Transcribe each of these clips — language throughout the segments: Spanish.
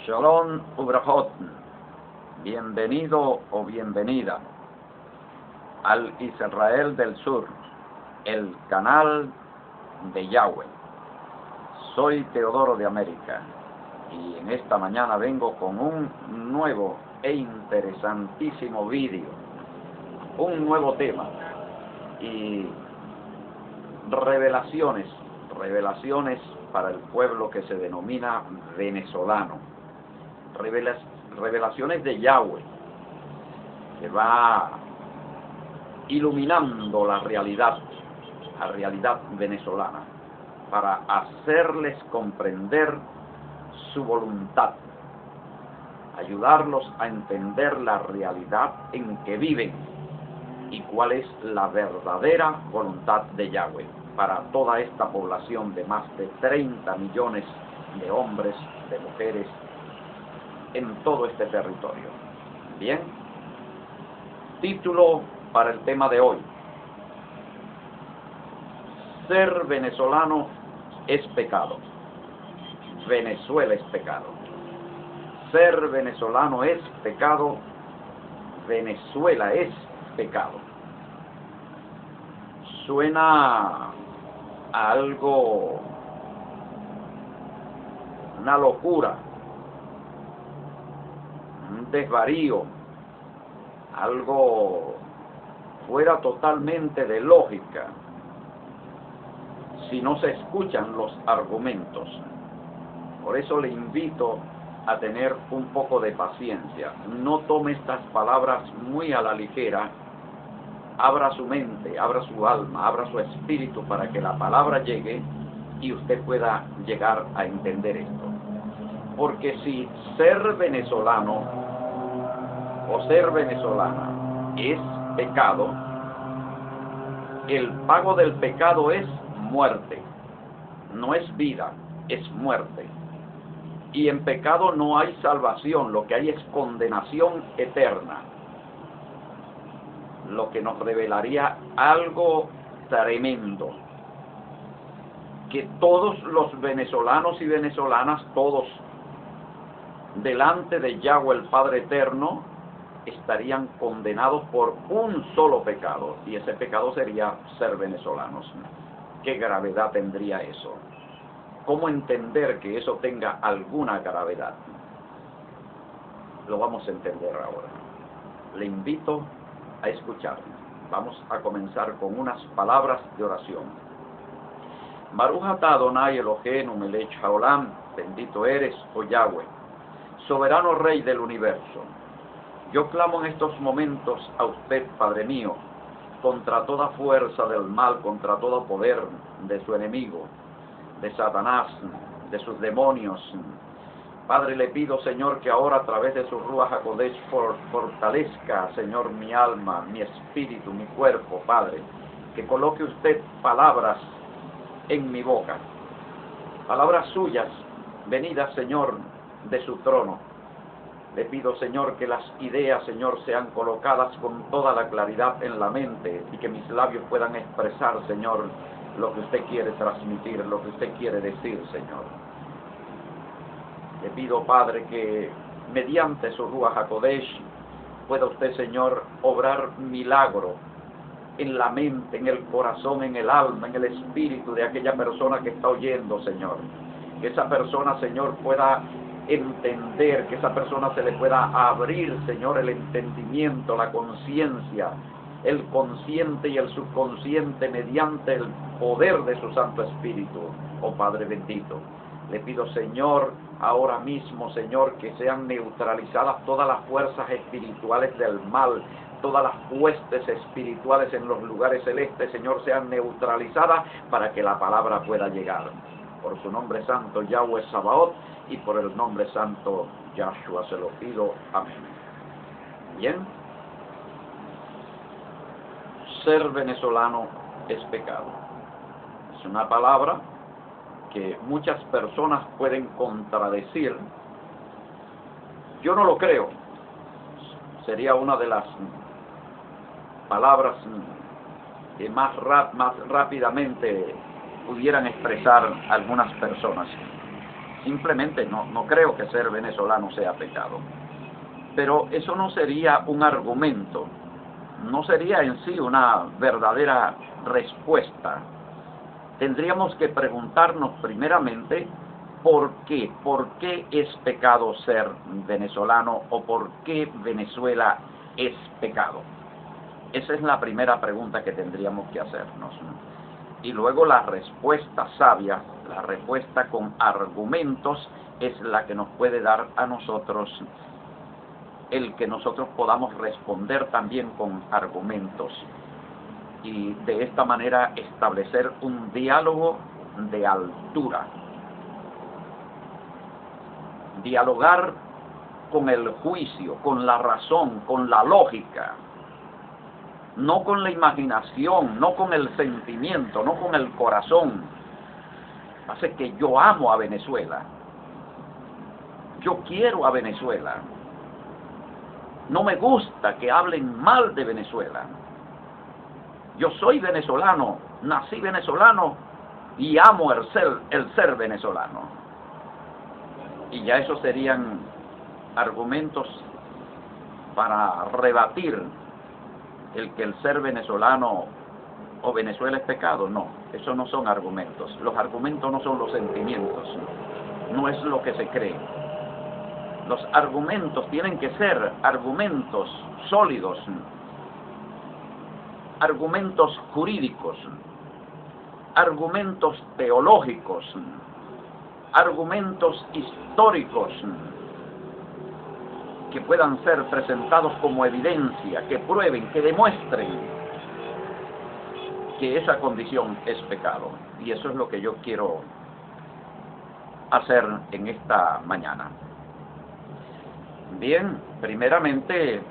Shalom Ubrahot, bienvenido o bienvenida al Israel del Sur, el canal de Yahweh. Soy Teodoro de América y en esta mañana vengo con un nuevo e interesantísimo vídeo, un nuevo tema y revelaciones para el pueblo que se denomina venezolano. Revelaciones de Yahweh, que va iluminando la realidad venezolana, para hacerles comprender su voluntad, ayudarlos a entender la realidad en que viven y cuál es la verdadera voluntad de Yahweh para toda esta población de más de 30 millones de hombres, de mujeres, en todo este territorio. Bien, título para el tema de hoy: ser venezolano es pecado. Venezuela es pecado. Ser venezolano es pecado. Venezuela es pecado. Suena a algo, una locura, un desvarío, algo fuera totalmente de lógica si no se escuchan los argumentos. Por eso le invito a tener un poco de paciencia. No tome estas palabras muy a la ligera. Abra su mente, abra su alma, abra su espíritu para que la palabra llegue y usted pueda llegar a entender esto. Porque si ser venezolano o ser venezolana es pecado, el pago del pecado es muerte. No es vida, es muerte. Y en pecado no hay salvación, lo que hay es condenación eterna. Lo que nos revelaría algo tremendo, que todos los venezolanos y venezolanas, todos, delante de Yahweh el Padre Eterno, estarían condenados por un solo pecado, y ese pecado sería ser venezolanos. ¿Qué gravedad tendría eso? ¿Cómo entender que eso tenga alguna gravedad? Lo vamos a entender ahora. Le invito a escuchar. Vamos a comenzar con unas palabras de oración. Baruch atah Adonai Eloheinu melech haolam, bendito eres, oh Yahweh, soberano Rey del universo. Yo clamo en estos momentos a usted, Padre mío, contra toda fuerza del mal, contra todo poder de su enemigo, de Satanás, de sus demonios. Padre, le pido, Señor, que ahora a través de su Ruach HaKodesh fortalezca, Señor, mi alma, mi espíritu, mi cuerpo, Padre. Que coloque usted palabras en mi boca, palabras suyas, venidas, Señor, de su trono. Le pido, Señor, que las ideas, Señor, sean colocadas con toda la claridad en la mente y que mis labios puedan expresar, Señor, lo que usted quiere transmitir, lo que usted quiere decir, Señor. Le pido, Padre, que mediante su Ruach HaKodesh pueda usted, Señor, obrar milagro en la mente, en el corazón, en el alma, en el espíritu de aquella persona que está oyendo, Señor. Que esa persona, Señor, pueda entender, que esa persona se le pueda abrir, Señor, el entendimiento, la conciencia, el consciente y el subconsciente mediante el poder de su Santo Espíritu. Oh Padre bendito, le pido, Señor, ahora mismo, Señor, que sean neutralizadas todas las fuerzas espirituales del mal, todas las huestes espirituales en los lugares celestes, Señor, sean neutralizadas para que la palabra pueda llegar. Por su nombre santo, Yahweh Sabaoth, y por el nombre santo, Yahshua, se lo pido. Amén. Bien. Ser venezolano es pecado. Es una palabra que muchas personas pueden contradecir. Yo no lo creo. Sería una de las palabras que más rápidamente pudieran expresar algunas personas. simplemente no creo que ser venezolano sea pecado. Pero eso no sería un argumento, no sería en sí una verdadera respuesta. Tendríamos que preguntarnos primeramente ¿por qué? ¿Por qué es pecado ser venezolano o por qué Venezuela es pecado? Esa es la primera pregunta que tendríamos que hacernos. Y luego la respuesta sabia, la respuesta con argumentos, es la que nos puede dar a nosotros el que nosotros podamos responder también con argumentos. Y de esta manera establecer un diálogo de altura. Dialogar con el juicio, con la razón, con la lógica. No con la imaginación, no con el sentimiento, no con el corazón. Hace que yo amo a Venezuela. Yo quiero a Venezuela. No me gusta que hablen mal de Venezuela. Yo soy venezolano, nací venezolano y amo el ser venezolano. Y ya esos serían argumentos para rebatir el que el ser venezolano o Venezuela es pecado. No, esos no son argumentos. Los argumentos no son los sentimientos, no es lo que se cree. Los argumentos tienen que ser argumentos sólidos, argumentos jurídicos, argumentos teológicos, argumentos históricos que puedan ser presentados como evidencia, que prueben, que demuestren que esa condición es pecado. Y eso es lo que yo quiero hacer en esta mañana. Bien, primeramente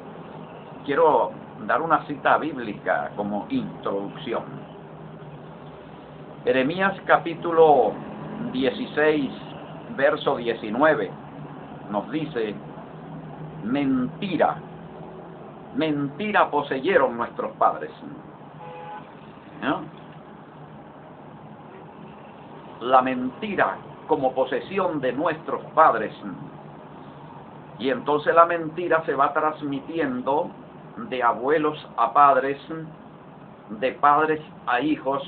quiero dar una cita bíblica como introducción. Jeremías capítulo 16, verso 19, nos dice: mentira poseyeron nuestros padres. ¿No? La mentira como posesión de nuestros padres. Y entonces la mentira se va transmitiendo de abuelos a padres, de padres a hijos,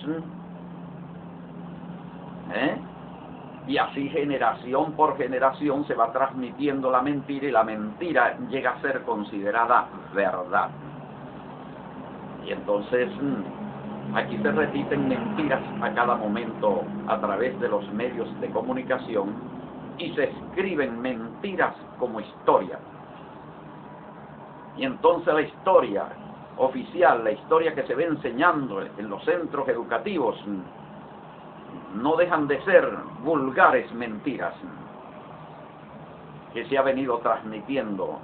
y así generación por generación se va transmitiendo la mentira, y la mentira llega a ser considerada verdad. Y entonces aquí se repiten mentiras a cada momento a través de los medios de comunicación, y se escriben mentiras como historia. Y entonces la historia oficial, la historia que se ve enseñando en los centros educativos, no dejan de ser vulgares mentiras que se ha venido transmitiendo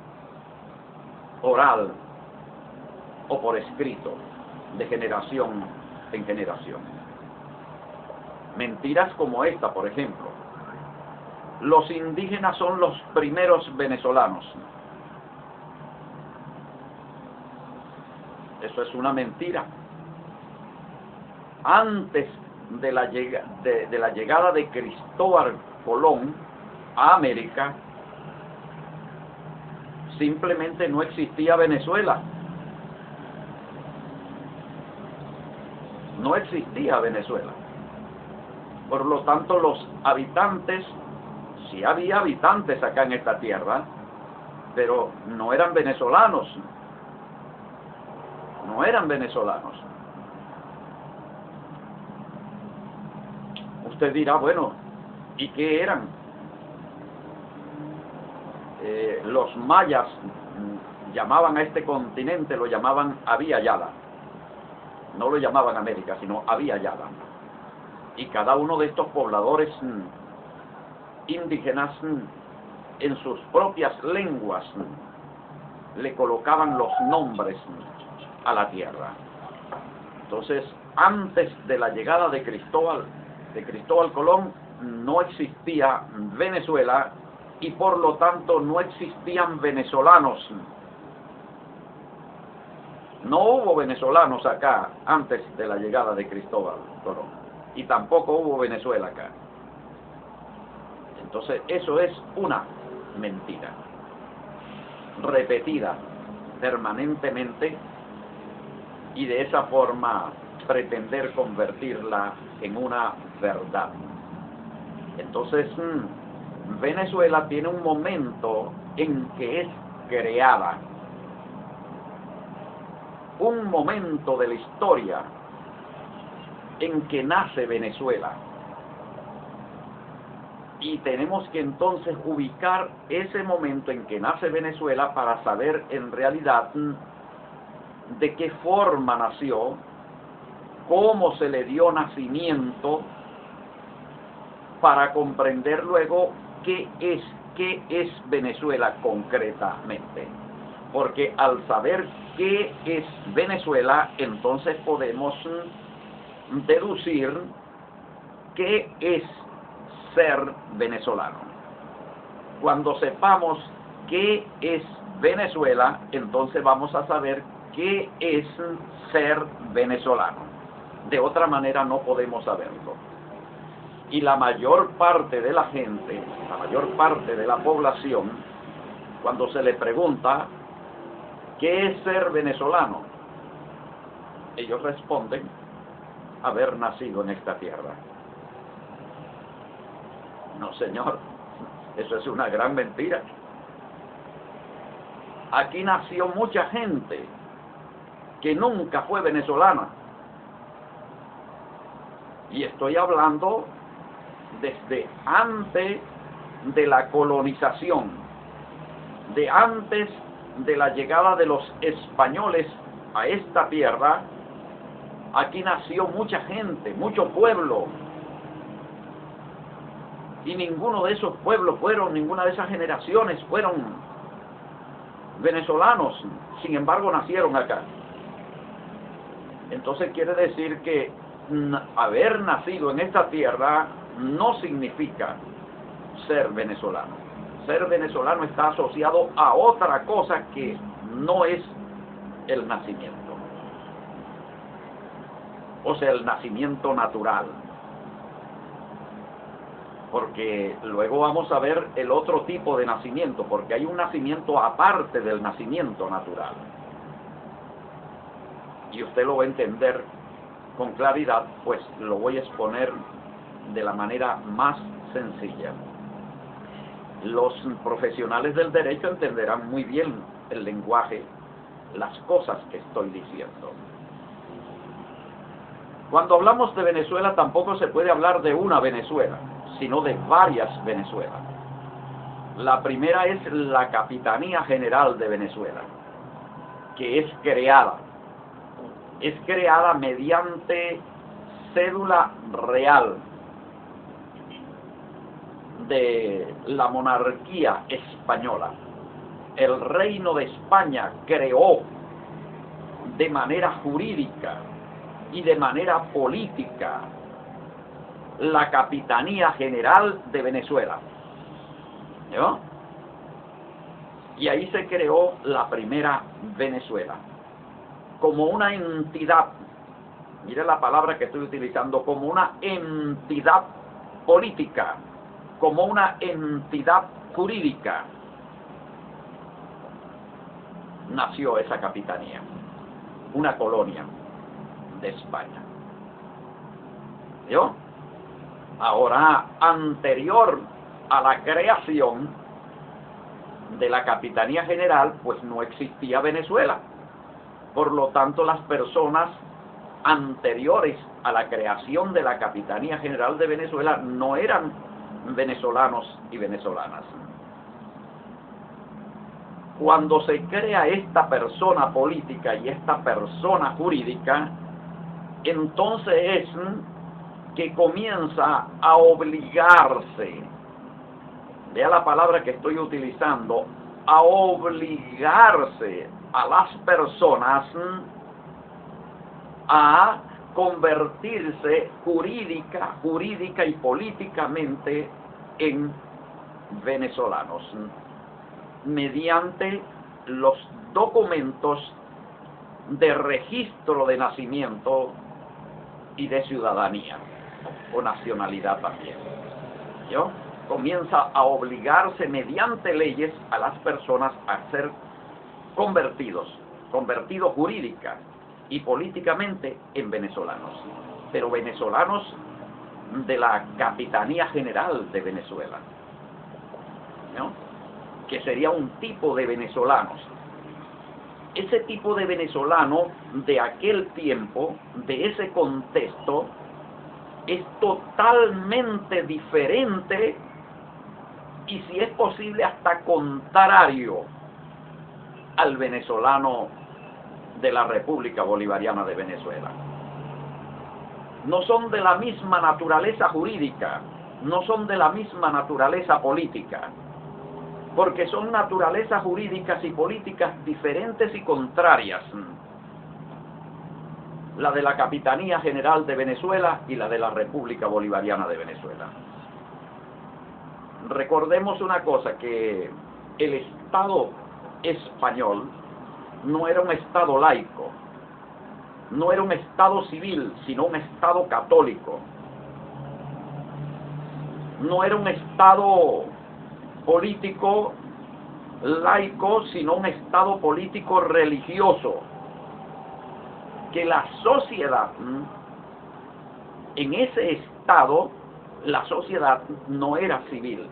oral o por escrito de generación en generación. Mentiras como esta, por ejemplo: los indígenas son los primeros venezolanos. Eso es una mentira. Antes de la llegada de Cristóbal Colón a América, simplemente no existía Venezuela. No existía Venezuela. Por lo tanto, los habitantes, sí había habitantes acá en esta tierra, pero no eran venezolanos. No eran venezolanos. Usted dirá, bueno, ¿y qué eran? Los mayas llamaban a este continente, lo llamaban Abya Yala. No lo llamaban América, sino Abya Yala. Y cada uno de estos pobladores indígenas, en sus propias lenguas, le colocaban los nombres a la tierra. Entonces, antes de la llegada de Cristóbal Colón, no existía Venezuela, y por lo tanto no existían venezolanos. No hubo venezolanos acá antes de la llegada de Cristóbal Colón, y tampoco hubo Venezuela acá. Entonces, eso es una mentira, repetida permanentemente, y de esa forma pretender convertirla en una verdad. Entonces, Venezuela tiene un momento en que es creada, un momento de la historia en que nace Venezuela. Y tenemos que entonces ubicar ese momento en que nace Venezuela para saber en realidad de qué forma nació, cómo se le dio nacimiento, para comprender luego qué es Venezuela concretamente. Porque al saber qué es Venezuela, entonces podemos deducir qué es ser venezolano. Cuando sepamos qué es Venezuela, entonces vamos a saber qué es ser venezolano. De otra manera no podemos saberlo. Y la mayor parte de la gente, la mayor parte de la población, cuando se le pregunta ¿qué es ser venezolano?, ellos responden: haber nacido en esta tierra. No, señor, eso es una gran mentira. Aquí nació mucha gente que nunca fue venezolana. Y estoy hablando desde antes de la colonización, de antes de la llegada de los españoles a esta tierra. Aquí nació mucha gente, mucho pueblo, y ninguno de esos pueblos ninguna de esas generaciones fueron venezolanos, sin embargo nacieron acá. Entonces quiere decir que haber nacido en esta tierra no significa ser venezolano. Ser venezolano está asociado a otra cosa que no es el nacimiento. O sea, el nacimiento natural. Porque luego vamos a ver el otro tipo de nacimiento, porque hay un nacimiento aparte del nacimiento natural. Y usted lo va a entender con claridad, pues lo voy a exponer de la manera más sencilla. Los profesionales del derecho entenderán muy bien el lenguaje, las cosas que estoy diciendo. Cuando hablamos de Venezuela, tampoco se puede hablar de una Venezuela, sino de varias Venezuelas. La primera es la Capitanía General de Venezuela, que es creada mediante cédula real de la monarquía española. El Reino de España creó de manera jurídica y de manera política la Capitanía General de Venezuela. ¿No? Y ahí se creó la primera Venezuela, como una entidad, mire la palabra que estoy utilizando, como una entidad política, como una entidad jurídica, nació esa capitanía, una colonia de España. ¿Yo? Ahora, anterior a la creación de la Capitanía General, pues no existía Venezuela. Por lo tanto, las personas anteriores a la creación de la Capitanía General de Venezuela no eran venezolanos y venezolanas. Cuando se crea esta persona política y esta persona jurídica, entonces es que comienza a obligarse, vea la palabra que estoy utilizando, a obligarse a las personas a convertirse jurídica y políticamente en venezolanos, mediante los documentos de registro de nacimiento y de ciudadanía o nacionalidad también. ¿Yo? comienza a obligarse mediante leyes a las personas a ser convertidos jurídica y políticamente en venezolanos, pero venezolanos de la Capitanía General de Venezuela, ¿no? Que sería un tipo de venezolanos. Ese tipo de venezolano de aquel tiempo, de ese contexto, es totalmente diferente y, si es posible, hasta contrario al venezolano de la República Bolivariana de Venezuela. No son de la misma naturaleza jurídica, no son de la misma naturaleza política, porque son naturalezas jurídicas y políticas diferentes y contrarias. La de la Capitanía General de Venezuela y la de la República Bolivariana de Venezuela. Recordemos una cosa, que el Estado español no era un Estado laico, no era un Estado civil, sino un Estado católico. No era un Estado político laico, sino un Estado político religioso. Que la sociedad, en ese Estado, la sociedad no era civil,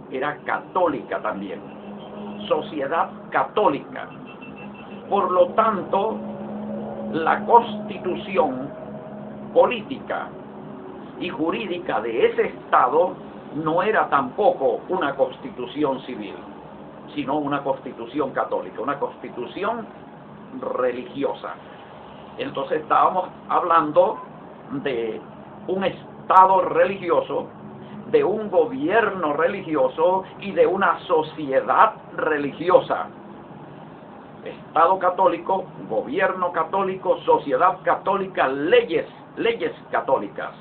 era católica también, sociedad católica. Por lo tanto, la constitución política y jurídica de ese Estado no era tampoco una constitución civil, sino una constitución católica, una constitución religiosa. Entonces estábamos hablando de un Estado religioso, de un gobierno religioso y de una sociedad religiosa. Estado católico, gobierno católico, sociedad católica, leyes católicas,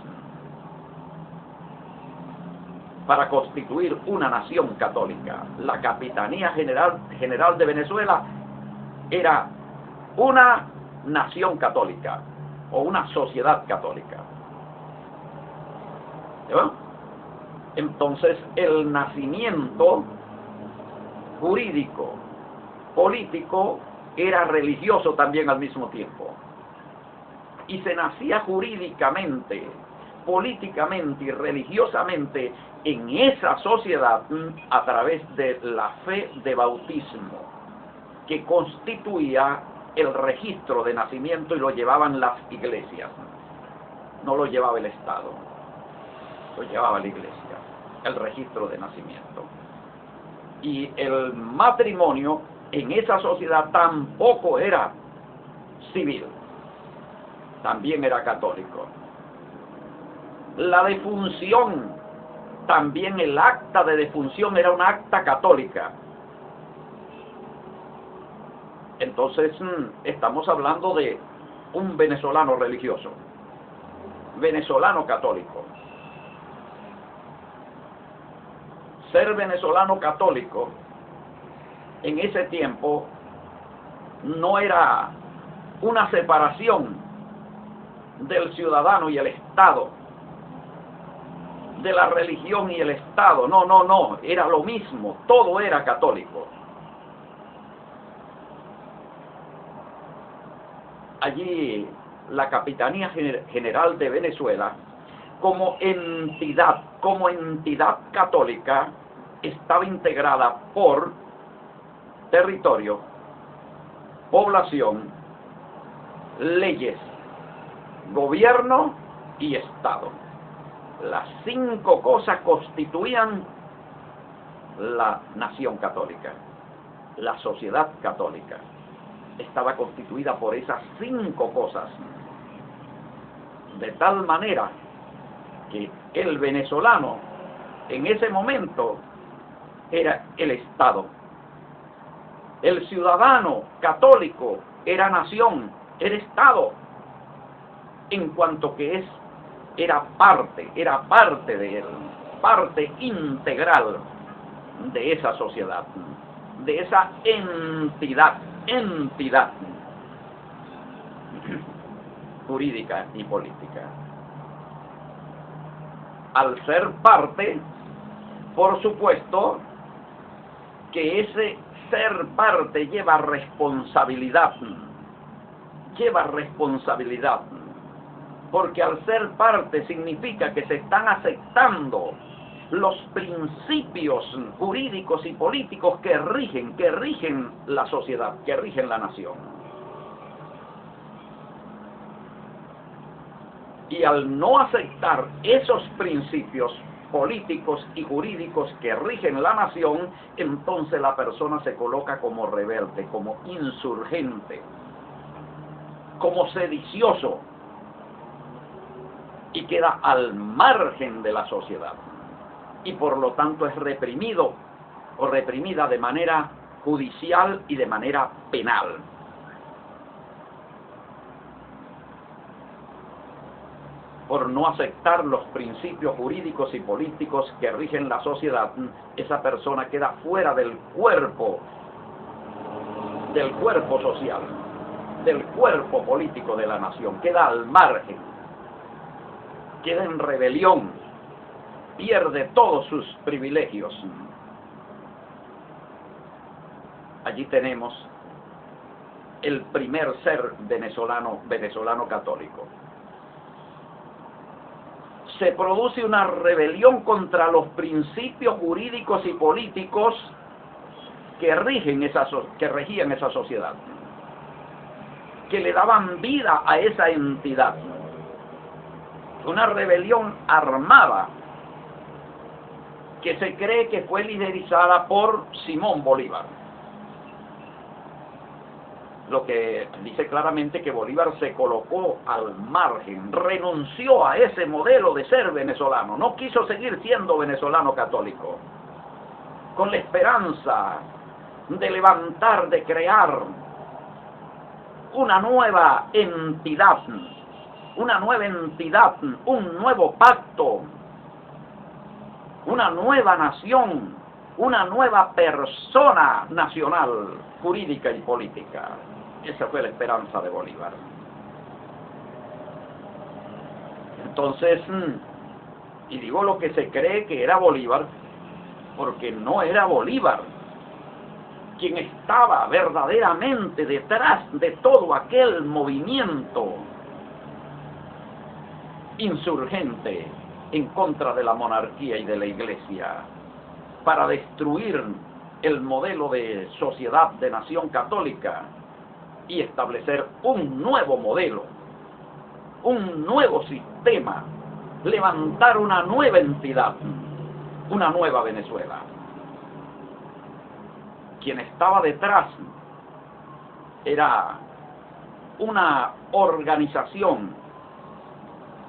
para constituir una nación católica. La Capitanía General de Venezuela era una nación católica o una sociedad católica. ¿No? Entonces, el nacimiento jurídico, político, era religioso también al mismo tiempo. Y se nacía jurídicamente, políticamente y religiosamente en esa sociedad a través de la fe de bautismo, que constituía el registro de nacimiento y lo llevaban las iglesias. No lo llevaba el Estado, lo llevaba la iglesia, el registro de nacimiento. Y el matrimonio en esa sociedad tampoco era civil, también era católico. La defunción, también el acta de defunción era una acta católica. Entonces estamos hablando de un venezolano religioso, venezolano católico. Ser venezolano católico en ese tiempo no era una separación del ciudadano y el Estado, de la religión y el Estado. No, era lo mismo, todo era católico. Allí la Capitanía General de Venezuela, como entidad católica, estaba integrada por territorio, población, leyes, gobierno y Estado. Las 5 cosas constituían la nación católica, la sociedad católica. Estaba constituida por esas 5 cosas, de tal manera que el venezolano en ese momento era el Estado. El ciudadano católico era nación, era Estado, en cuanto que era parte de él, parte integral de esa sociedad, de esa entidad jurídica y política. Al ser parte, Por supuesto que ese ser parte lleva responsabilidad, porque al ser parte significa que se están aceptando los principios jurídicos y políticos que rigen la sociedad, que rigen la nación. Y al no aceptar esos principios políticos y jurídicos que rigen la nación, entonces la persona se coloca como rebelde, como insurgente, como sedicioso, y queda al margen de la sociedad. Y por lo tanto es reprimido o reprimida de manera judicial y de manera penal. Por no aceptar los principios jurídicos y políticos que rigen la sociedad, esa persona queda fuera del cuerpo social, del cuerpo político de la nación, queda al margen, queda en rebelión, pierde todos sus privilegios. Allí tenemos el primer ser venezolano católico. Se produce una rebelión contra los principios jurídicos y políticos que regían esa sociedad, que le daban vida a esa entidad. Una rebelión armada que se cree que fue liderizada por Simón Bolívar. Lo que dice claramente que Bolívar se colocó al margen, renunció a ese modelo de ser venezolano, no quiso seguir siendo venezolano católico, con la esperanza de levantar, de crear una nueva entidad, un nuevo pacto, una nueva nación, una nueva persona nacional, jurídica y política. Esa fue la esperanza de Bolívar. Entonces, y digo lo que se cree que era Bolívar, porque no era Bolívar quien estaba verdaderamente detrás de todo aquel movimiento insurgente en contra de la monarquía y de la iglesia, para destruir el modelo de sociedad de nación católica y establecer un nuevo modelo, un nuevo sistema, levantar una nueva entidad, una nueva Venezuela. Quien estaba detrás era una organización,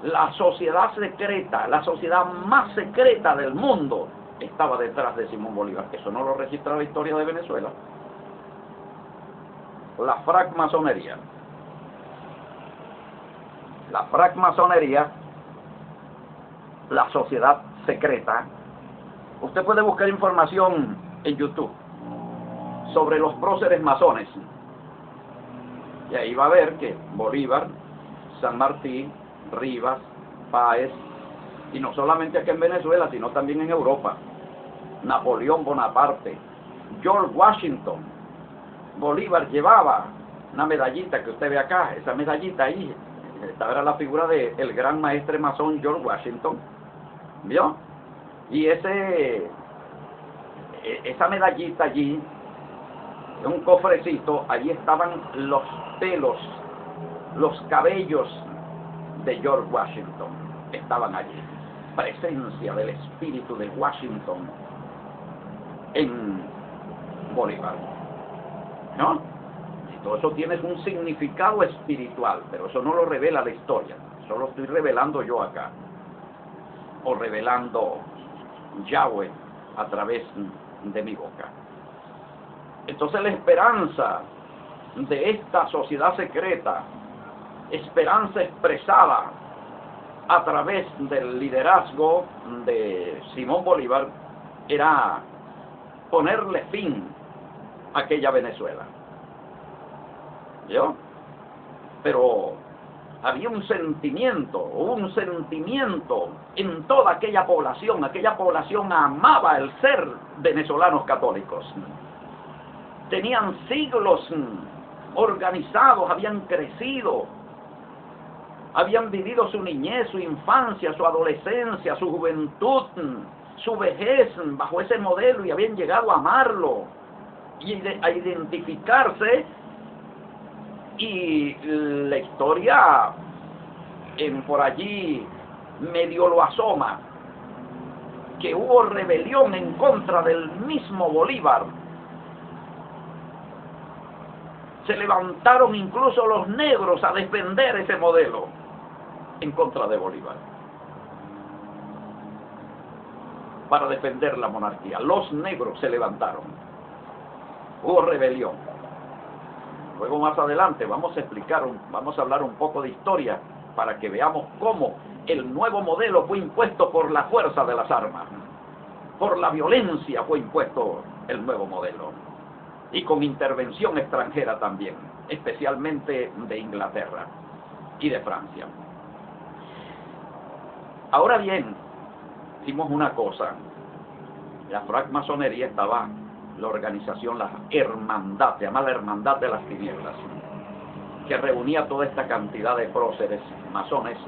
la sociedad secreta, la sociedad más secreta del mundo, estaba detrás de Simón Bolívar. Eso no lo registra la historia de Venezuela. La francmasonería. La francmasonería, la sociedad secreta. Usted puede buscar información en YouTube sobre los próceres masones. Y ahí va a ver que Bolívar, San Martín, Rivas, Páez, y no solamente aquí en Venezuela, sino también en Europa, Napoleón Bonaparte, George Washington. Bolívar llevaba una medallita que usted ve acá, esa medallita ahí, esta era la figura del gran maestre masón George Washington, ¿vio? Y esa medallita allí, en un cofrecito, allí estaban los pelos, los cabellos de George Washington, estaban allí. Presencia del espíritu de Washington en Bolívar, ¿no? Y todo eso tiene un significado espiritual, pero eso no lo revela la historia, eso lo estoy revelando yo acá, o revelando Yahweh a través de mi boca. Entonces la esperanza de esta sociedad secreta, esperanza expresada a través del liderazgo de Simón Bolívar, era ponerle fin a aquella Venezuela. ¿Yo? Pero había un sentimiento en toda aquella población. Aquella población amaba el ser venezolanos católicos. Tenían siglos organizados, habían crecido, habían vivido su niñez, su infancia, su adolescencia, su juventud, su vejez bajo ese modelo y habían llegado a amarlo y a identificarse. Y la historia por allí medio lo asoma, que hubo rebelión en contra del mismo Bolívar. Se levantaron incluso los negros a defender ese modelo en contra de Bolívar, para defender la monarquía. Los negros se levantaron, hubo rebelión. Luego más adelante vamos a hablar un poco de historia para que veamos cómo el nuevo modelo fue impuesto por la fuerza de las armas, por la violencia fue impuesto el nuevo modelo, y con intervención extranjera también, especialmente de Inglaterra y de Francia. Ahora bien, hicimos una cosa: la francmasonería estaba, la organización, la hermandad, se llama la Hermandad de las Tinieblas, que reunía toda esta cantidad de próceres masones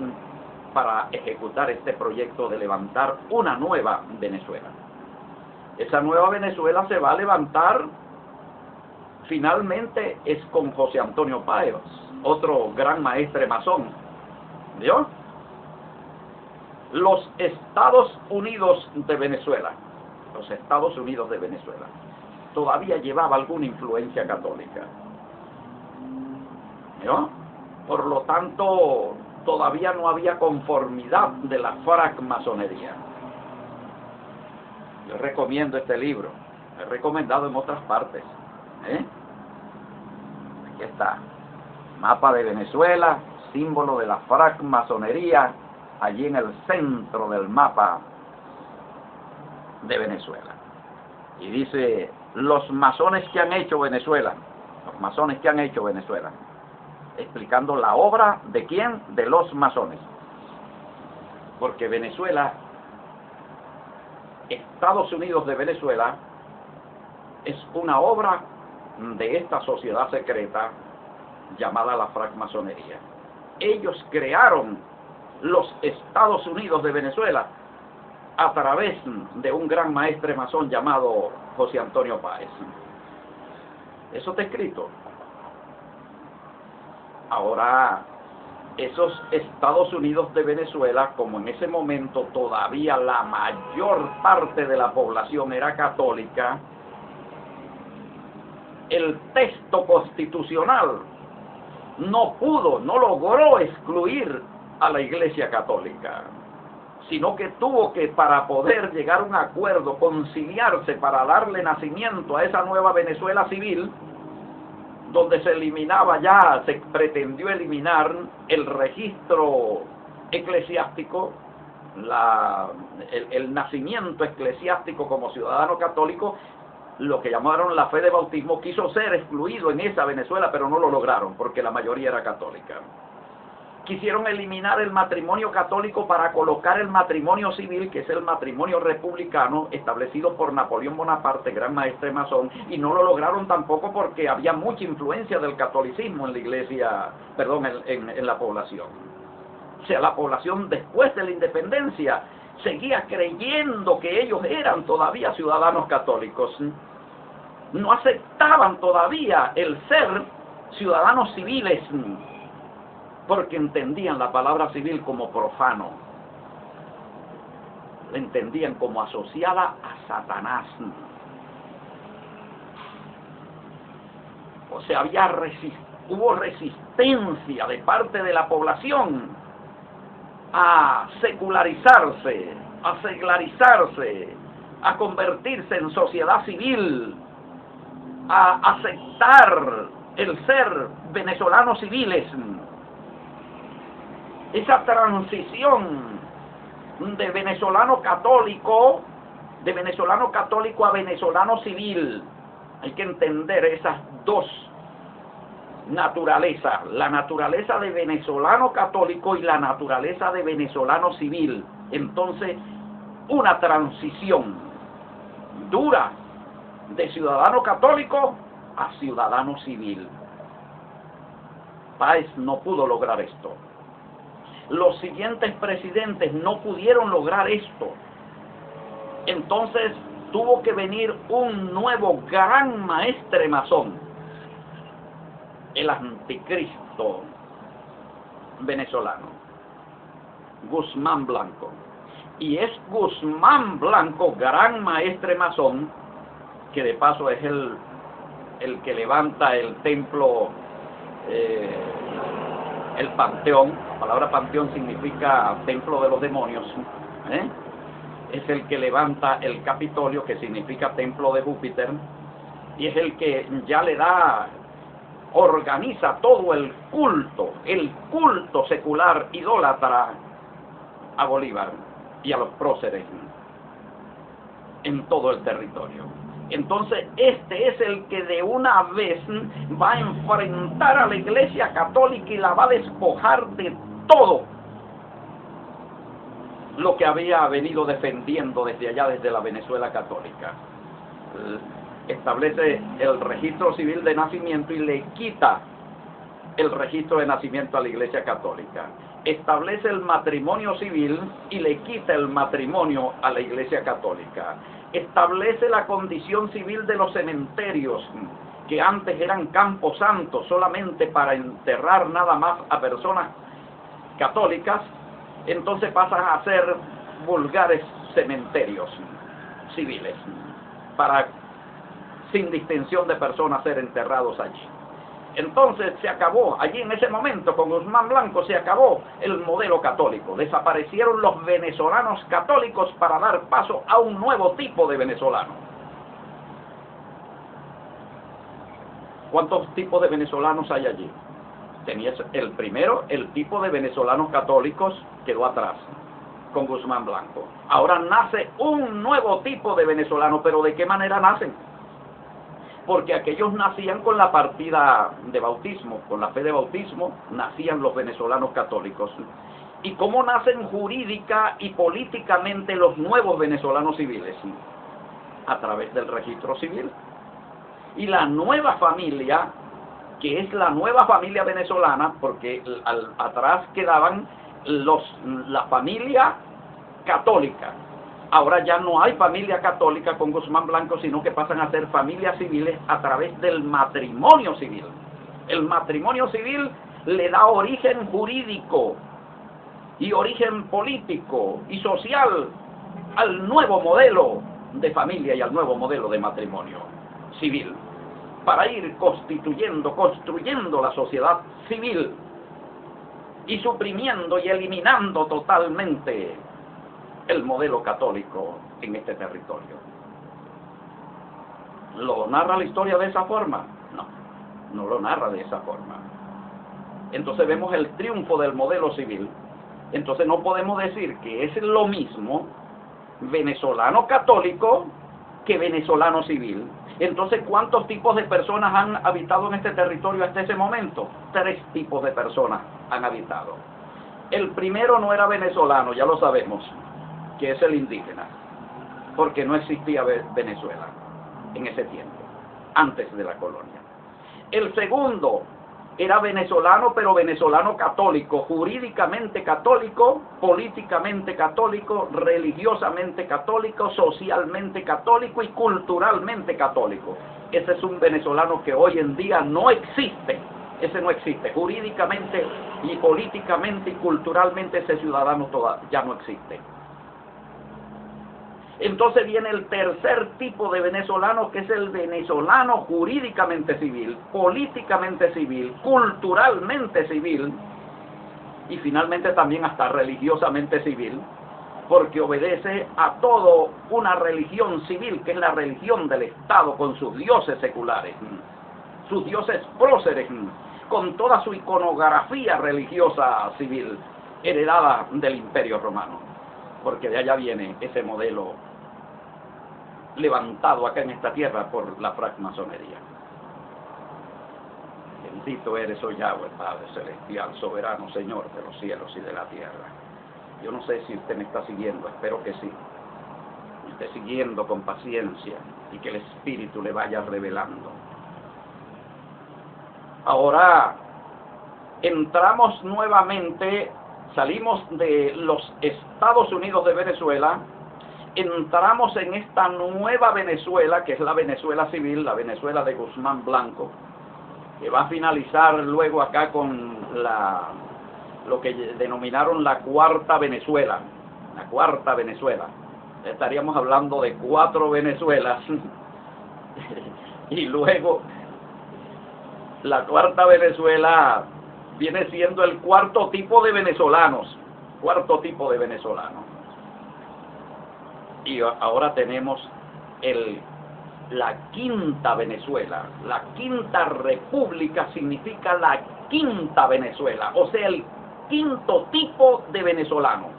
para ejecutar este proyecto de levantar una nueva Venezuela. Esa nueva Venezuela se va a levantar finalmente es con José Antonio Páez, otro gran maestre masón. ¿Vio? Los Estados Unidos de Venezuela, los Estados Unidos de Venezuela, todavía llevaba alguna influencia católica. ¿No? Por lo tanto, todavía no había conformidad de la francmasonería. Yo recomiendo este libro, lo he recomendado en otras partes. Aquí está, mapa de Venezuela, símbolo de la francmasonería, allí en el centro del mapa de Venezuela. Y dice, los masones que han hecho Venezuela, los masones que han hecho Venezuela, explicando la obra de quién, de los masones. Porque Venezuela, Estados Unidos de Venezuela, es una obra de esta sociedad secreta llamada la francmasonería. Ellos crearon los Estados Unidos de Venezuela a través de un gran maestre masón llamado José Antonio Páez. Eso está escrito. Ahora, esos Estados Unidos de Venezuela, como en ese momento todavía la mayor parte de la población era católica, el texto constitucional no logró excluir a la Iglesia Católica, sino que tuvo que, para poder llegar a un acuerdo, conciliarse para darle nacimiento a esa nueva Venezuela civil, donde se eliminaba ya, se pretendió eliminar el registro eclesiástico, el nacimiento eclesiástico como ciudadano católico. Lo que llamaron la fe de bautismo quiso ser excluido en esa Venezuela, pero no lo lograron porque la mayoría era católica. Quisieron eliminar el matrimonio católico para colocar el matrimonio civil, que es el matrimonio republicano establecido por Napoleón Bonaparte, gran maestre masón, y no lo lograron tampoco porque había mucha influencia del catolicismo en la iglesia, en la población. O sea, la población después de la independencia seguía creyendo que ellos eran todavía ciudadanos católicos. No aceptaban todavía el ser ciudadanos civiles, porque entendían la palabra civil como profano, la entendían como asociada a Satanás. O sea, hubo resistencia de parte de la población a secularizarse, a convertirse en sociedad civil, a aceptar el ser venezolanos civiles. Esa transición de venezolano católico a venezolano civil, hay que entender esas dos naturaleza, la naturaleza de venezolano católico y la naturaleza de venezolano civil. Entonces, una transición dura de ciudadano católico a ciudadano civil. Páez no pudo lograr esto. Los siguientes presidentes no pudieron lograr esto. Entonces tuvo que venir un nuevo gran maestre masón, el anticristo venezolano, Guzmán Blanco. Y es Guzmán Blanco, gran maestre masón, que de paso es el que levanta el templo, el panteón. La palabra panteón significa templo de los demonios, es el que levanta el Capitolio, que significa templo de Júpiter, y es el que ya le da, organiza todo el culto secular idólatra a Bolívar y a los próceres en todo el territorio. Entonces este es el que de una vez va a enfrentar a la Iglesia Católica y la va a despojar de todo lo que había venido defendiendo desde allá, desde la Venezuela católica. Establece el registro civil de nacimiento y le quita el registro de nacimiento a la Iglesia Católica. Establece el matrimonio civil y le quita el matrimonio a la Iglesia Católica. Establece la condición civil de los cementerios, que antes eran campos santos solamente para enterrar nada más a personas católicas, entonces pasan a ser vulgares cementerios civiles, para sin distinción de personas ser enterrados allí. Entonces se acabó, allí en ese momento con Guzmán Blanco se acabó el modelo católico. Desaparecieron los venezolanos católicos para dar paso a un nuevo tipo de venezolano. ¿Cuántos tipos de venezolanos hay allí? Tenías el primero, el tipo de venezolanos católicos, quedó atrás con Guzmán Blanco. Ahora nace un nuevo tipo de venezolano, pero ¿de qué manera nacen? Porque aquellos nacían con la partida de bautismo, con la fe de bautismo, nacían los venezolanos católicos. ¿Y cómo nacen jurídica y políticamente los nuevos venezolanos civiles? A través del registro civil. Y la nueva familia, que es la nueva familia venezolana, porque atrás quedaban la familia católica. Ahora ya no hay familia católica con Guzmán Blanco, sino que pasan a ser familias civiles a través del matrimonio civil. El matrimonio civil le da origen jurídico y origen político y social al nuevo modelo de familia y al nuevo modelo de matrimonio civil, para ir construyendo la sociedad civil y suprimiendo y eliminando totalmente el modelo católico en este territorio. ¿Lo narra la historia de esa forma? No, no lo narra de esa forma. Entonces vemos el triunfo del modelo civil. Entonces no podemos decir que es lo mismo venezolano católico que venezolano civil. Entonces, ¿cuántos tipos de personas han habitado en este territorio hasta ese momento? 3 tipos de personas han habitado. El primero no era venezolano, ya lo sabemos, que es el indígena, porque no existía Venezuela en ese tiempo, antes de la colonia. El segundo era venezolano, pero venezolano católico, jurídicamente católico, políticamente católico, religiosamente católico, socialmente católico y culturalmente católico. Ese es un venezolano que hoy en día no existe. Ese no existe. Jurídicamente y políticamente y culturalmente ese ciudadano ya no existe. Entonces viene el tercer tipo de venezolano, que es el venezolano jurídicamente civil, políticamente civil, culturalmente civil y finalmente también hasta religiosamente civil, porque obedece a toda una religión civil, que es la religión del Estado, con sus dioses seculares, sus dioses próceres, con toda su iconografía religiosa civil, heredada del Imperio Romano, porque de allá viene ese modelo levantado acá en esta tierra por la francmasonería. Bendito eres, oh Yahweh, Padre Celestial, soberano, Señor de los cielos y de la tierra. Yo no sé si usted me está siguiendo, espero que sí. Me esté siguiendo con paciencia y que el Espíritu le vaya revelando. Ahora entramos nuevamente, salimos de los Estados Unidos de Venezuela, entramos en esta nueva Venezuela, que es la Venezuela civil, la Venezuela de Guzmán Blanco, que va a finalizar luego acá con lo que denominaron la Cuarta Venezuela. La Cuarta Venezuela. Estaríamos hablando de 4 Venezuelas. Y luego la Cuarta Venezuela viene siendo el cuarto tipo de venezolanos. Cuarto tipo de venezolanos. Y ahora tenemos la quinta Venezuela. La quinta república significa la quinta Venezuela, o sea, el quinto tipo de venezolano,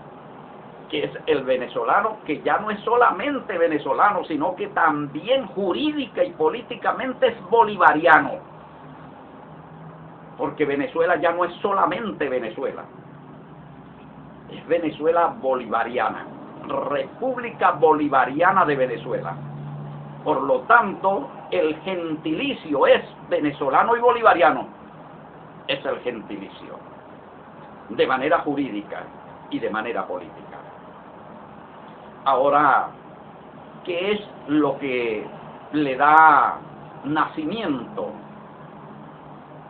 que es el venezolano que ya no es solamente venezolano, sino que también jurídica y políticamente es bolivariano, porque Venezuela ya no es solamente Venezuela, es Venezuela bolivariana, República Bolivariana de Venezuela. Por lo tanto, el gentilicio es venezolano y bolivariano. Es el gentilicio, de manera jurídica y de manera política. Ahora, ¿qué es lo que le da nacimiento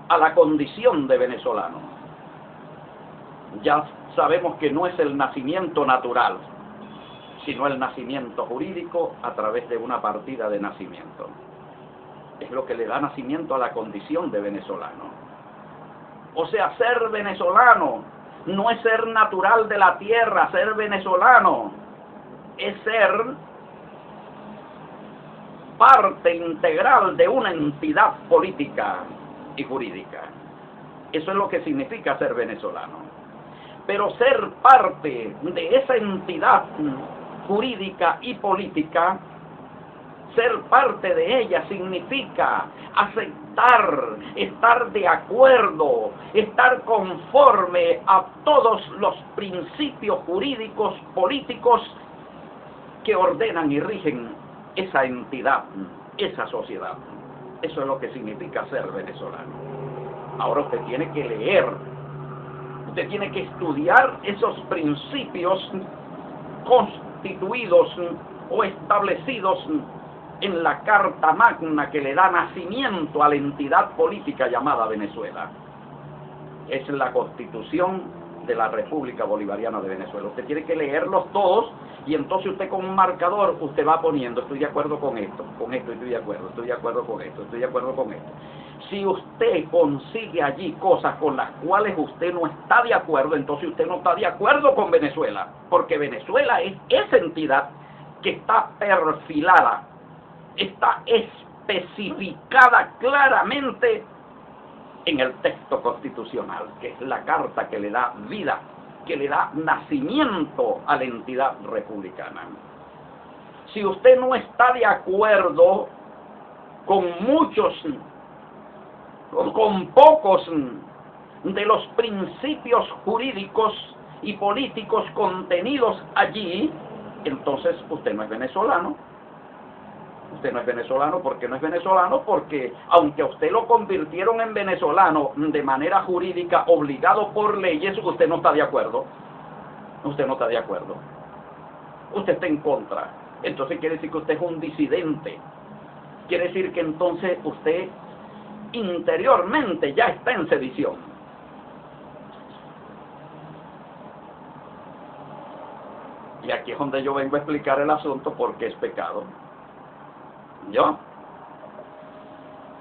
a la condición de venezolano? Ya sabemos que no es el nacimiento natural, sino el nacimiento jurídico a través de una partida de nacimiento. Es lo que le da nacimiento a la condición de venezolano. O sea, ser venezolano no es ser natural de la tierra, ser venezolano es ser parte integral de una entidad política y jurídica. Eso es lo que significa ser venezolano. Pero ser parte de esa entidad jurídica y política, ser parte de ella significa aceptar, estar de acuerdo, estar conforme a todos los principios jurídicos, políticos que ordenan y rigen esa entidad, esa sociedad. Eso es lo que significa ser venezolano. Ahora usted tiene que leer, usted tiene que estudiar esos principios constituidos o establecidos en la Carta Magna que le da nacimiento a la entidad política llamada Venezuela. Es la Constitución de la República Bolivariana de Venezuela. Usted tiene que leerlos todos y entonces usted con un marcador usted va poniendo, estoy de acuerdo con esto estoy de acuerdo, estoy de acuerdo con esto, estoy de acuerdo con esto. Si usted consigue allí cosas con las cuales usted no está de acuerdo, entonces usted no está de acuerdo con Venezuela, porque Venezuela es esa entidad que está perfilada, está especificada claramente en el texto constitucional, que es la carta que le da vida, que le da nacimiento a la entidad republicana. Si usted no está de acuerdo con muchos o con pocos de los principios jurídicos y políticos contenidos allí, entonces usted no es venezolano. Usted no es venezolano. ¿Por qué no es venezolano? Porque aunque a usted lo convirtieron en venezolano de manera jurídica, obligado por leyes, usted no está de acuerdo. Usted no está de acuerdo. Usted está en contra. Entonces quiere decir que usted es un disidente. Quiere decir que entonces usted interiormente ya está en sedición. Y aquí es donde yo vengo a explicar el asunto porque es pecado. ¿Yo?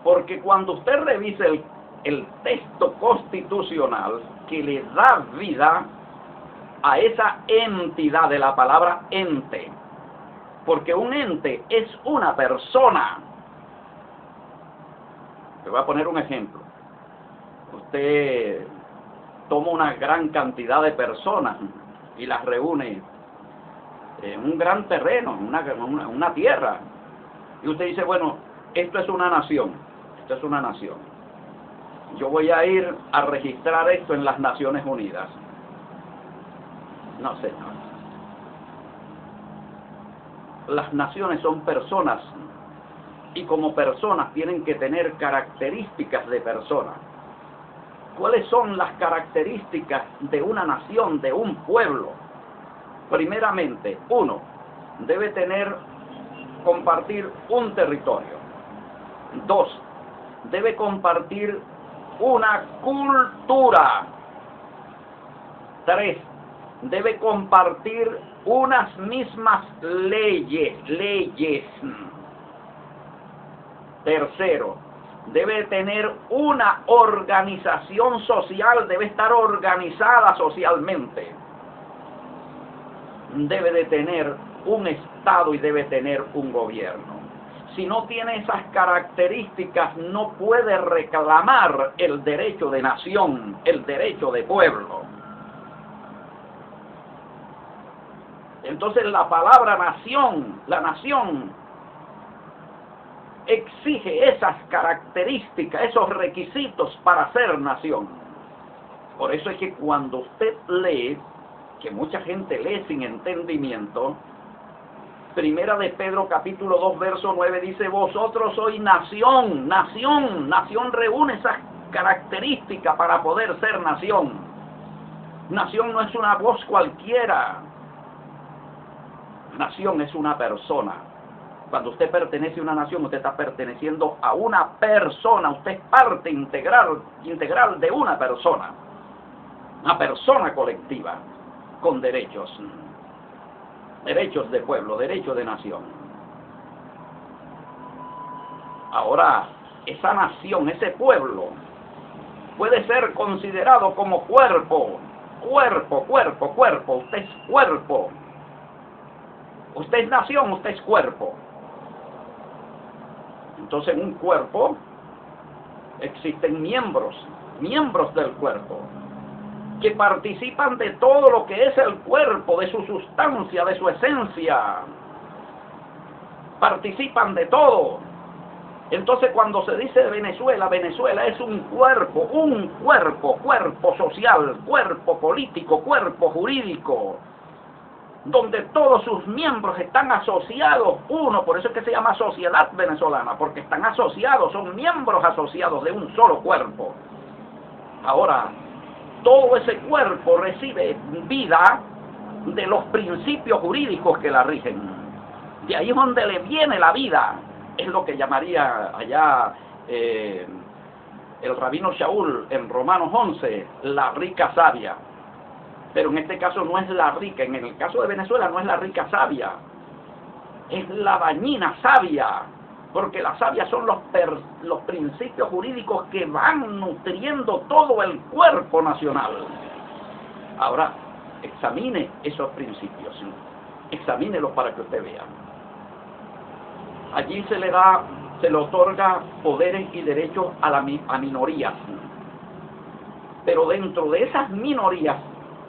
Porque cuando usted revise el texto constitucional que le da vida a esa entidad de la palabra ente, porque un ente es una persona. Le voy a poner un ejemplo. Usted toma una gran cantidad de personas y las reúne en un gran terreno, una tierra. Y usted dice, bueno, esto es una nación, esto es una nación. yo voy a ir a registrar esto en las Naciones Unidas. No, señor. Las naciones son personas y como personas tienen que tener características de personas. ¿Cuáles son las características de una nación, de un pueblo? Primeramente, uno, debe compartir un territorio. Dos, debe compartir una cultura. Tres, debe compartir unas mismas leyes. Tercero, debe tener una organización social, debe estar organizada socialmente. Debe de tener un Estado y debe tener un gobierno. Si no tiene esas características, no puede reclamar el derecho de nación, el derecho de pueblo. Entonces la palabra nación, la nación, exige esas características, esos requisitos para ser nación. Por eso es que cuando usted lee, que mucha gente lee sin entendimiento, Primera de Pedro capítulo 2 verso 9 dice, vosotros sois nación, nación reúne esas características para poder ser nación. Nación no es una voz cualquiera. Nación es una persona. Cuando usted pertenece a una nación, usted está perteneciendo a una persona. Usted es parte integral de una persona colectiva, con derechos de pueblo, derechos de nación. Ahora, esa nación, ese pueblo, puede ser considerado como cuerpo. Usted es cuerpo. Usted es nación, usted es cuerpo. Entonces en un cuerpo existen miembros del cuerpo, que participan de todo lo que es el cuerpo, de su sustancia, de su esencia. Participan de todo. Entonces cuando se dice Venezuela, Venezuela es un cuerpo social, cuerpo político, cuerpo jurídico, donde todos sus miembros están asociados, por eso es que se llama sociedad venezolana, porque están asociados, son miembros asociados de un solo cuerpo. Ahora, todo ese cuerpo recibe vida de los principios jurídicos que la rigen. De ahí es donde le viene la vida. Es lo que llamaría allá el rabino Shaul en Romanos 11, la rica savia. Pero en este caso no es la rica, en el caso de Venezuela no es la rica savia, es la dañina savia, porque la savia son los principios jurídicos que van nutriendo todo el cuerpo nacional. Ahora, examine esos principios, examínelos para que usted vea. Allí se le otorga poderes y derechos a minorías, pero dentro de esas minorías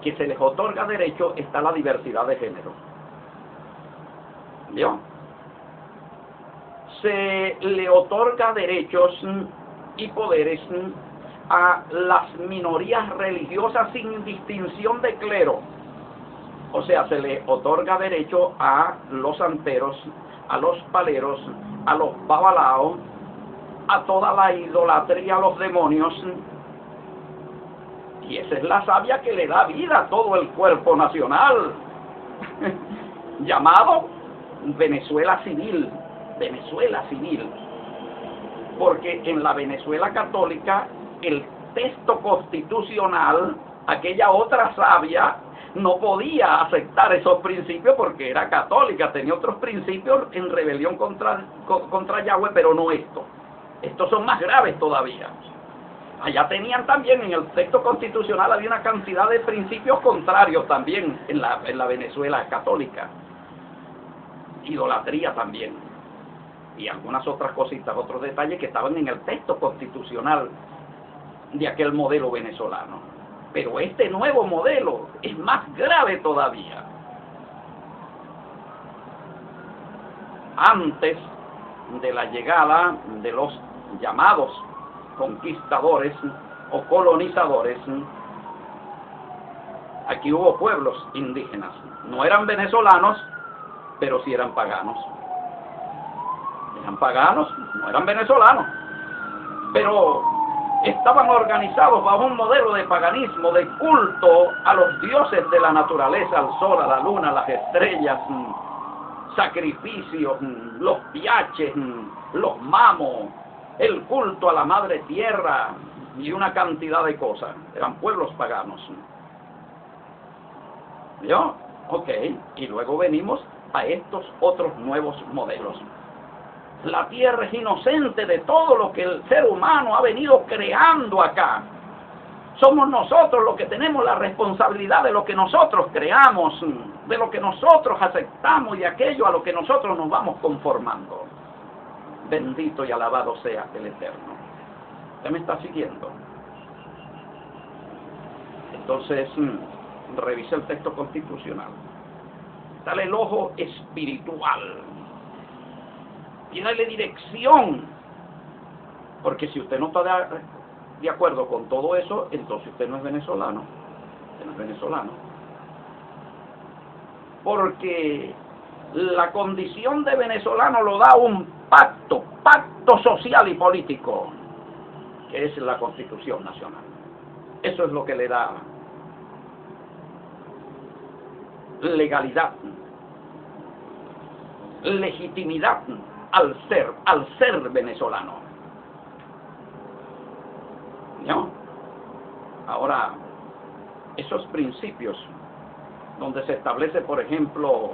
que se les otorga derecho está la diversidad de género. ¿Vio? Se le otorga derechos y poderes a las minorías religiosas sin distinción de clero. O sea, se le otorga derecho a los santeros, a los paleros, a los babalaos, a toda la idolatría, a los demonios. Y esa es la savia que le da vida a todo el cuerpo nacional, llamado Venezuela Civil. Venezuela Civil. Porque en la Venezuela católica, el texto constitucional, aquella otra savia, no podía aceptar esos principios porque era católica, tenía otros principios en rebelión contra Yahweh, pero no esto. Estos son más graves todavía. Allá tenían también, en el texto constitucional había una cantidad de principios contrarios también en la Venezuela católica. Idolatría también. Y algunas otras cositas, otros detalles que estaban en el texto constitucional de aquel modelo venezolano. Pero este nuevo modelo es más grave todavía. Antes de la llegada de los llamados conquistadores o colonizadores, aquí hubo pueblos indígenas. No eran venezolanos, pero sí eran paganos. Eran paganos, no eran venezolanos, pero estaban organizados bajo un modelo de paganismo, de culto a los dioses de la naturaleza, al sol, a la luna, a las estrellas, sacrificios, los piaches, los mamos, el culto a la madre tierra y una cantidad de cosas. Eran pueblos paganos. ¿Yo? Ok, y luego venimos a estos otros nuevos modelos. La tierra es inocente de todo lo que el ser humano ha venido creando acá. Somos nosotros los que tenemos la responsabilidad de lo que nosotros creamos, de lo que nosotros aceptamos y aquello a lo que nosotros nos vamos conformando. Bendito y alabado sea el Eterno. ¿Usted me está siguiendo? Entonces, revisa el texto constitucional. Dale el ojo espiritual y dale dirección, porque si usted no está de acuerdo con todo eso, entonces usted no es venezolano. Usted no es venezolano. Porque la condición de venezolano lo da un pacto social y político, que es la Constitución Nacional. Eso es lo que le da legalidad, legitimidad al ser venezolano. ¿No? Ahora, esos principios donde se establece, por ejemplo,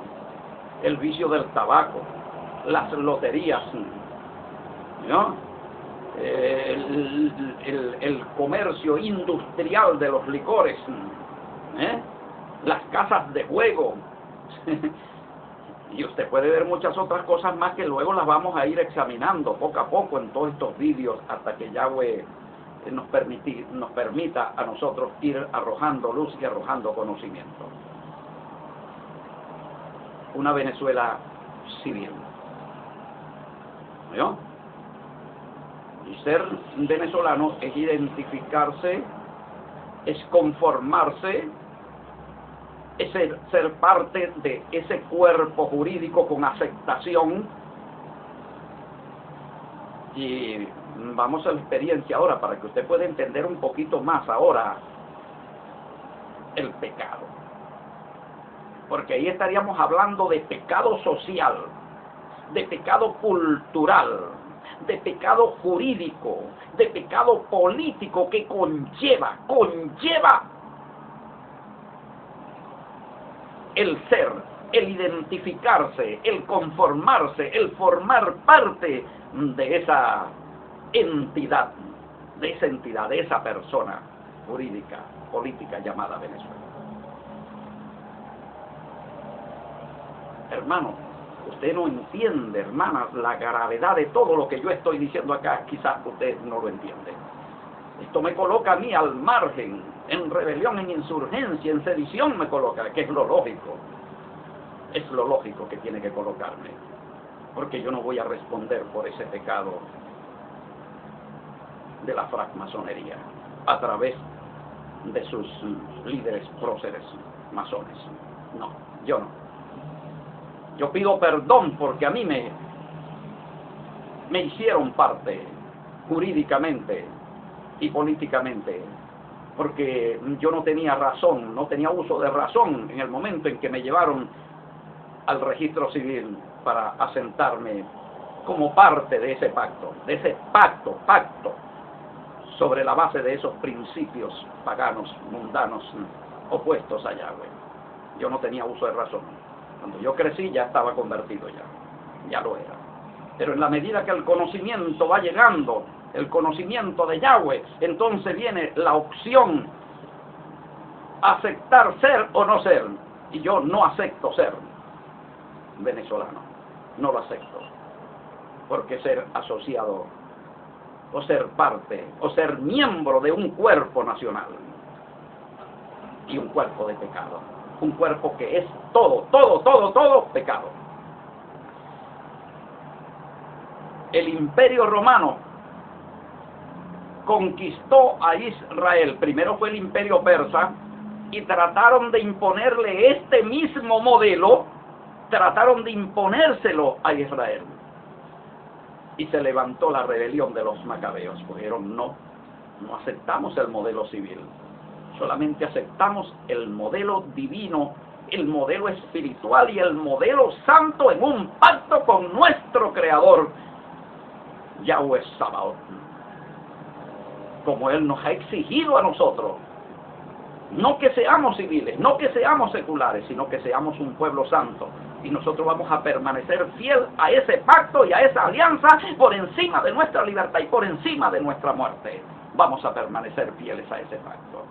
el vicio del tabaco, las loterías, ¿no? El comercio industrial de los licores, las casas de juego, y usted puede ver muchas otras cosas más que luego las vamos a ir examinando poco a poco en todos estos vídeos hasta que Yahweh nos permita a nosotros ir arrojando luz y arrojando conocimiento. Una Venezuela civil, ¿no? Y ser venezolano es identificarse, es conformarse, es ser parte de ese cuerpo jurídico con aceptación. Y vamos a la experiencia ahora para que usted pueda entender un poquito más ahora el pecado. Porque ahí estaríamos hablando de pecado social, de pecado cultural, de pecado jurídico, de pecado político que conlleva el ser, el identificarse, el conformarse, el formar parte de esa entidad, de esa persona jurídica, política llamada Venezuela. Hermano, usted no entiende, hermanas, la gravedad de todo lo que yo estoy diciendo acá. Quizás usted no lo entiende. Esto me coloca a mí al margen, en rebelión, en insurgencia, en sedición me coloca, que es lo lógico. Es lo lógico que tiene que colocarme, porque yo no voy a responder por ese pecado de la francmasonería a través de sus líderes próceres masones. No, yo no. Yo pido perdón porque a mí me hicieron parte jurídicamente y políticamente, porque yo no tenía razón, no tenía uso de razón en el momento en que me llevaron al registro civil para asentarme como parte de ese pacto, sobre la base de esos principios paganos, mundanos, opuestos a Yahweh. Yo no tenía uso de razón. Cuando yo crecí ya estaba convertido ya lo era. Pero en la medida que el conocimiento va llegando, el conocimiento de Yahweh, entonces viene la opción, aceptar ser o no ser. Y yo no acepto ser venezolano, no lo acepto. Porque ser asociado, o ser parte, o ser miembro de un cuerpo nacional, y un cuerpo de pecado. Un cuerpo que es todo pecado. El Imperio Romano conquistó a Israel. Primero fue el imperio persa y trataron de imponerle este mismo modelo, trataron de imponérselo a Israel. Y se levantó la rebelión de los macabeos. Dijeron, no aceptamos el modelo civil, solamente aceptamos el modelo divino, el modelo espiritual y el modelo santo en un pacto con nuestro Creador, Yahweh Sabaoth, como Él nos ha exigido a nosotros. No que seamos civiles, no que seamos seculares, sino que seamos un pueblo santo. Y nosotros vamos a permanecer fiel a ese pacto y a esa alianza por encima de nuestra libertad y por encima de nuestra muerte. Vamos a permanecer fieles a ese pacto.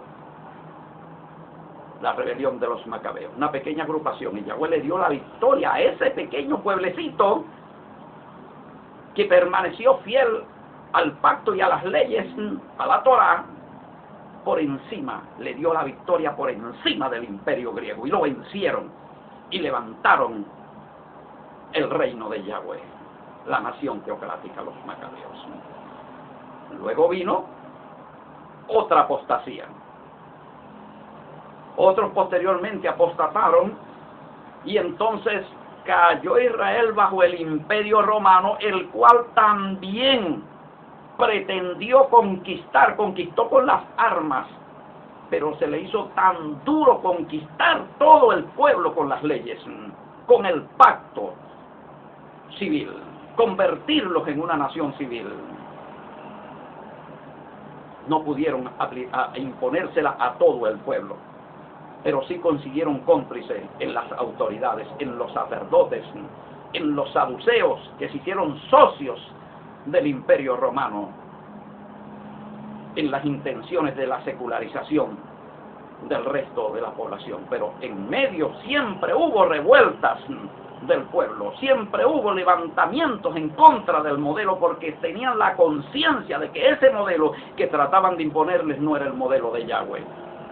La rebelión de los macabeos, una pequeña agrupación, y Yahweh le dio la victoria a ese pequeño pueblecito que permaneció fiel al pacto y a las leyes, a la Torá. Por encima, le dio la victoria por encima del imperio griego, y lo vencieron y levantaron el reino de Yahweh, la nación teocrática, los macabeos. Luego vino otra apostasía. Otros posteriormente apostataron, y entonces cayó Israel bajo el imperio romano, el cual también pretendió conquistó con las armas, pero se le hizo tan duro conquistar todo el pueblo con las leyes, con el pacto civil, convertirlos en una nación civil. No pudieron imponérsela a todo el pueblo, pero sí consiguieron cómplices en las autoridades, en los sacerdotes, en los saduceos, que se hicieron socios del imperio romano, en las intenciones de la secularización del resto de la población. Pero en medio siempre hubo revueltas del pueblo, siempre hubo levantamientos en contra del modelo, porque tenían la conciencia de que ese modelo que trataban de imponerles no era el modelo de Yahweh,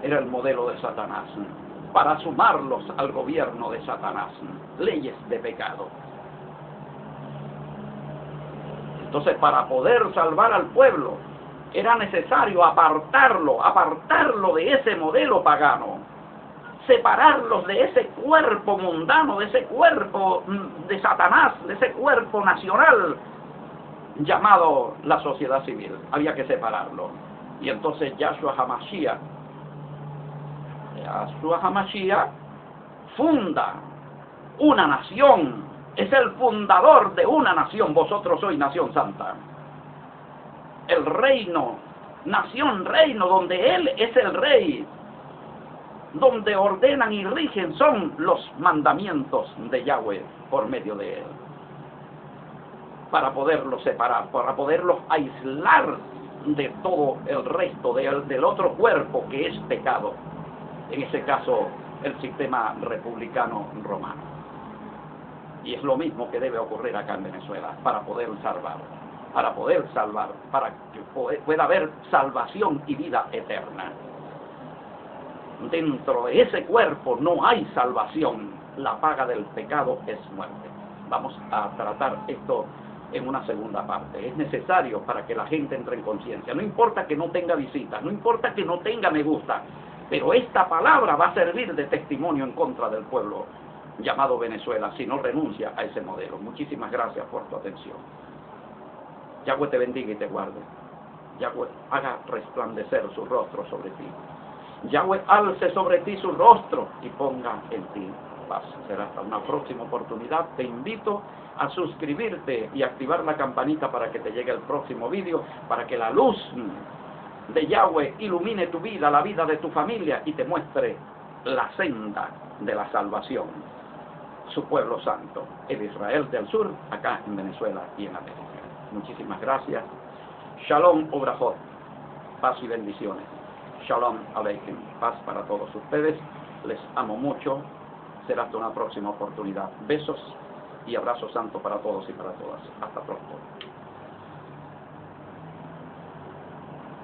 era el modelo de Satanás, para sumarlos al gobierno de Satanás, leyes de pecado. Entonces, para poder salvar al pueblo, era necesario apartarlo de ese modelo pagano, separarlos de ese cuerpo mundano, de ese cuerpo de Satanás, de ese cuerpo nacional llamado la sociedad civil. Había que separarlo. Y entonces Yahshua HaMashiach funda una nación. Es el fundador de una nación. Vosotros sois nación santa. El reino, nación, reino, donde Él es el rey, donde ordenan y rigen son los mandamientos de Yahweh por medio de Él. Para poderlos separar, para poderlos aislar de todo el resto del otro cuerpo que es pecado. En ese caso, el sistema republicano romano. Y es lo mismo que debe ocurrir acá en Venezuela, para poder salvar, para que pueda haber salvación y vida eterna. Dentro de ese cuerpo no hay salvación, la paga del pecado es muerte. Vamos a tratar esto en una segunda parte. Es necesario para que la gente entre en conciencia. No importa que no tenga visitas, no importa que no tenga me gusta, pero esta palabra va a servir de testimonio en contra del pueblo llamado Venezuela, si no renuncia a ese modelo. Muchísimas gracias por tu atención. Yahweh te bendiga y te guarde. Yahweh haga resplandecer su rostro sobre ti. Yahweh alce sobre ti su rostro y ponga en ti paz. Será hasta una próxima oportunidad. Te invito a suscribirte y activar la campanita para que te llegue el próximo vídeo, para que la luz de Yahweh ilumine tu vida, la vida de tu familia, y te muestre la senda de la salvación. Su pueblo santo, el Israel del sur, acá en Venezuela y en América. Muchísimas gracias. Shalom Ubrajot. Paz y bendiciones. Shalom Aleichem. Paz para todos ustedes. Les amo mucho. Será hasta una próxima oportunidad. Besos y abrazos santos para todos y para todas. Hasta pronto.